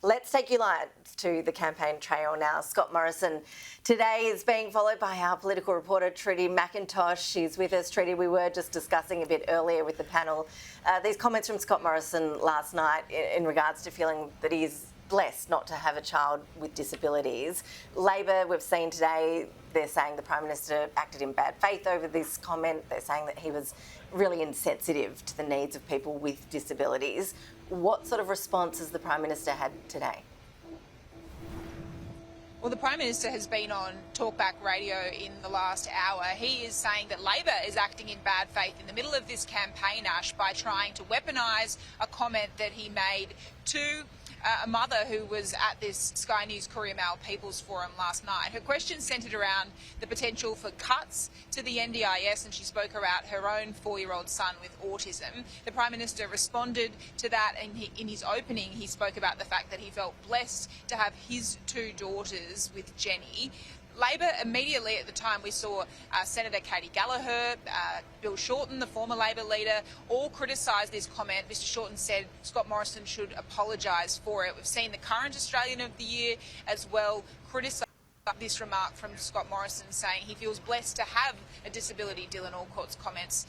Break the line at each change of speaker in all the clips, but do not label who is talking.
Let's take you live to the campaign trail now. Scott Morrison today is being followed by our political reporter, Trudy McIntosh. She's with us. Trudy, we were just discussing a bit earlier with the panel these comments from Scott Morrison last night in regards to feeling that he's blessed not to have a child with disabilities. Labor, we've seen today, they're saying the Prime Minister acted in bad faith over this comment. They're saying that he was really insensitive to the needs of people with disabilities. What sort of response has the Prime Minister had today?
Well, the Prime Minister has been on Talkback Radio in the last hour. He is saying that Labor is acting in bad faith in the middle of this campaign, Ash, by trying to weaponise a comment that he made to a mother who was at this Sky News Courier Mail People's Forum last night. Her question centred around the potential for cuts to the NDIS, and she spoke about her own 4-year-old son with autism. The Prime Minister responded to that, and in his opening he spoke about the fact that he felt blessed to have his 2 daughters with Jenny. Labor, immediately at the time, we saw Senator Katie Gallagher, Bill Shorten, the former Labor leader, all criticised this comment. Mr Shorten said Scott Morrison should apologise for it. We've seen the current Australian of the Year as well criticise this remark from Scott Morrison, saying he feels blessed to have a disability. Dylan Alcott's comments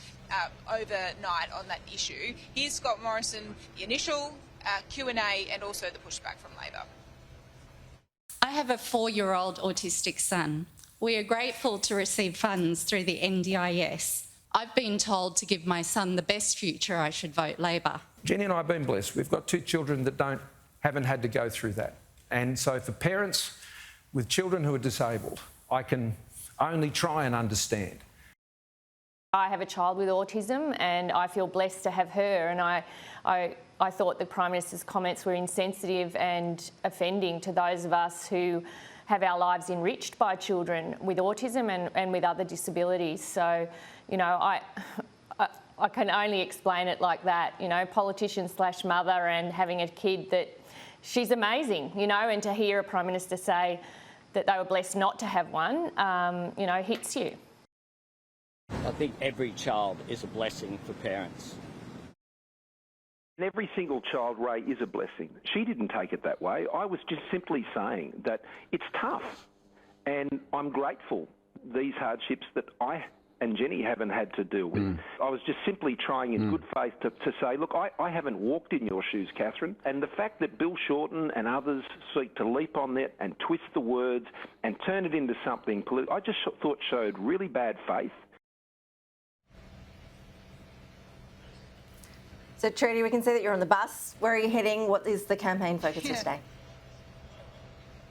overnight on that issue. Here's Scott Morrison, the initial Q&A and also the pushback from Labor.
I have a 4-year-old autistic son. We are grateful to receive funds through the NDIS. I've been told to give my son the best future. I should vote Labor.
Jenny and I have been blessed. We've got 2 children that haven't had to go through that. And so for parents with children who are disabled, I can only try and understand.
I have a child with autism and I feel blessed to have her, and I thought the Prime Minister's comments were insensitive and offending to those of us who have our lives enriched by children with autism and with other disabilities. So, you know, I can only explain it like that, you know, politician/mother and having a kid that she's amazing, you know, and to hear a Prime Minister say that they were blessed not to have one, you know, hits you.
I think every child is a blessing for parents.
Every single child, Ray, is a blessing. She didn't take it that way. I was just simply saying that it's tough, and I'm grateful these hardships that I and Jenny haven't had to deal with. I was just simply trying in good faith to say, look, I haven't walked in your shoes, Catherine, and the fact that Bill Shorten and others seek to leap on that and twist the words and turn it into something political, I just thought showed really bad faith.
So, Trudy, we can see that you're on the bus. Where are you heading? What is the campaign focus for today?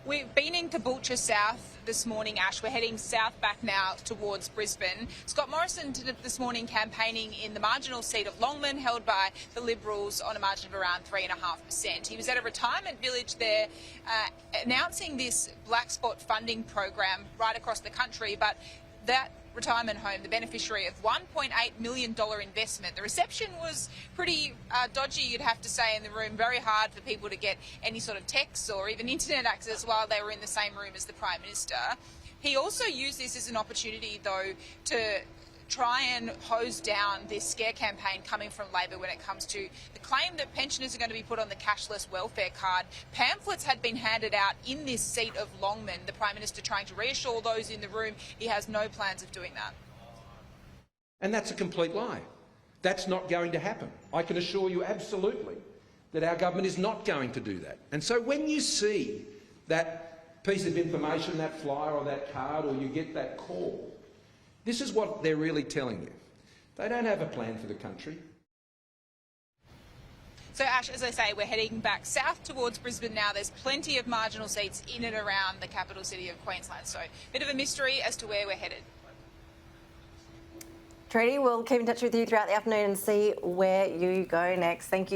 We've been in Caboolture South this morning, Ash. We're heading south back now towards Brisbane. Scott Morrison this morning campaigning in the marginal seat of Longman, held by the Liberals on a margin of around 3.5%. He was at a retirement village there announcing this black spot funding program right across the country, but that retirement home, the beneficiary of $1.8 million investment. The reception was pretty dodgy, you'd have to say, in the room. Very hard for people to get any sort of texts or even internet access while they were in the same room as the Prime Minister. He also used this as an opportunity, though, to try and hose down this scare campaign coming from Labor when it comes to the claim that pensioners are going to be put on the cashless welfare card. Pamphlets had been handed out in this seat of Longman, the Prime Minister trying to reassure those in the room he has no plans of doing that.
And that's a complete lie. That's not going to happen. I can assure you absolutely that our government is not going to do that. And so when you see that piece of information, that flyer or that card, or you get that call, this is what they're really telling you. They don't have a plan for the country.
So, Ash, as I say, we're heading back south towards Brisbane now. There's plenty of marginal seats in and around the capital city of Queensland. So, a bit of a mystery as to where we're headed.
Trudy, we'll keep in touch with you throughout the afternoon and see where you go next. Thank you.